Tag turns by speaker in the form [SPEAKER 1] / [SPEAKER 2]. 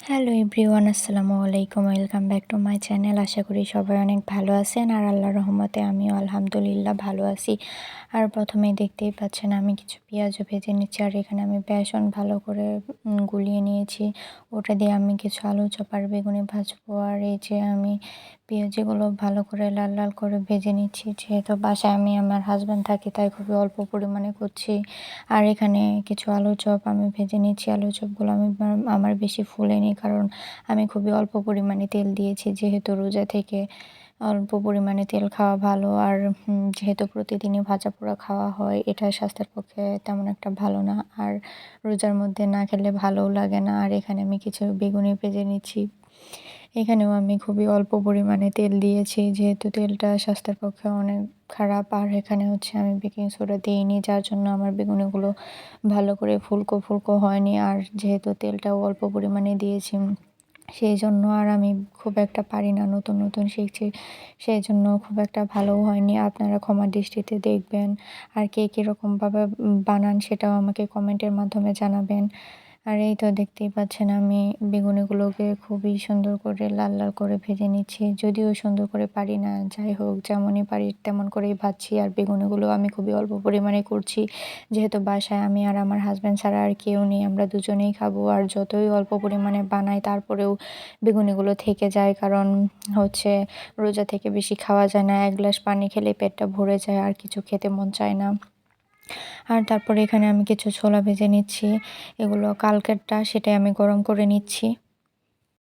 [SPEAKER 1] Hello everyone, আসসালামু আলাইকুম। Welcome back to my channel. আশা করি সবাই অনেক ভালো আছেন আর আল্লাহর রহমতে আমিও আলহামদুলিল্লাহ ভালো আছি। আর প্রথমেই দেখতেই পাচ্ছেন আমি কিছু পেঁয়াজও ভেজে নিচ্ছি, আর এখানে আমি বেসন ভালো করে গুলিয়ে নিয়েছি। ওটা দিয়ে আমি কিছু আলু চপ আর বেগুনি ভাজবো। আর এই যে আমি পেঁয়াজগুলো ভালো করে লাল লাল করে ভেজে নিচ্ছি, যেহেতু বাসায় আমি আমার হাজব্যান্ড থাকি তাই খুবই অল্প পরিমাণে করছি। আর এখানে কিছু আলু চপ আমি ভেজে নিচ্ছি। আলু চপগুলো আমার বেশি ফুলেনি, কারণ আমি খুবই অল্প পরিমাণে তেল দিয়েছি, যেহেতু রোজা থেকে অল্প পরিমাণে তেল খাওয়া ভালো। আর যেহেতু প্রতিদিনই ভাজা পোড়া খাওয়া হয়, এটা স্বাস্থ্যের পক্ষে তেমন একটা ভালো না, আর রোজার মধ্যে না খেলে ভালোও লাগে না। আর এখানে আমি কিছু বেগুনি ভেজে নিচ্ছি। এখানেও আমি খুবই অল্প পরিমাণে তেল দিয়েছি, যেহেতু তেলটা স্বাস্থ্যের পক্ষে অনেক খারাপ। আর এখানে হচ্ছে আমি বেকিং সোডা দিইনি, যার জন্য আমার বেগুনিগুলো ভালো করে ফুলকো ফুলকো হয়নি। আর যেহেতু তেলটাও অল্প পরিমাণে দিয়েছি, সেই জন্য আর আমি খুব একটা পারি না, নতুন নতুন শিখছি, সেই জন্য খুব একটা ভালোও হয়নি। আপনারা ক্ষমার দৃষ্টিতে দেখবেন। আর কে কীরকমভাবে বানান সেটাও আমাকে কমেন্টের মাধ্যমে জানাবেন। আর এই তো দেখতেই পাচ্ছেন আমি বেগুনিগুলোকে খুবই সুন্দর করে লাল লাল করে ভেজে নিচ্ছি। যদিও সুন্দর করে পারি না, যাই হোক যেমনই পারি তেমন করেই ভাজছি। আর বেগুনিগুলো আমি খুবই অল্প পরিমাণে করছি, যেহেতু বাসায় আমি আর আমার হাজব্যান্ড ছাড়া আর কেউ নেই, আমরা দুজনেই খাবো। আর যতই অল্প পরিমাণে বানাই তারপরেও বেগুনিগুলো থেকে যায়, কারণ হচ্ছে রোজা থেকে বেশি খাওয়া যায় না। এক গ্লাস পানি খেলে পেটটা ভরে যায়, আর কিছু খেতে মন চায় না। আর তারপরে এখানে আমি কিছু ছোলা ভেজে নিচ্ছি, এগুলো কালকেরটা, সেটাই আমি গরম করে নিচ্ছি।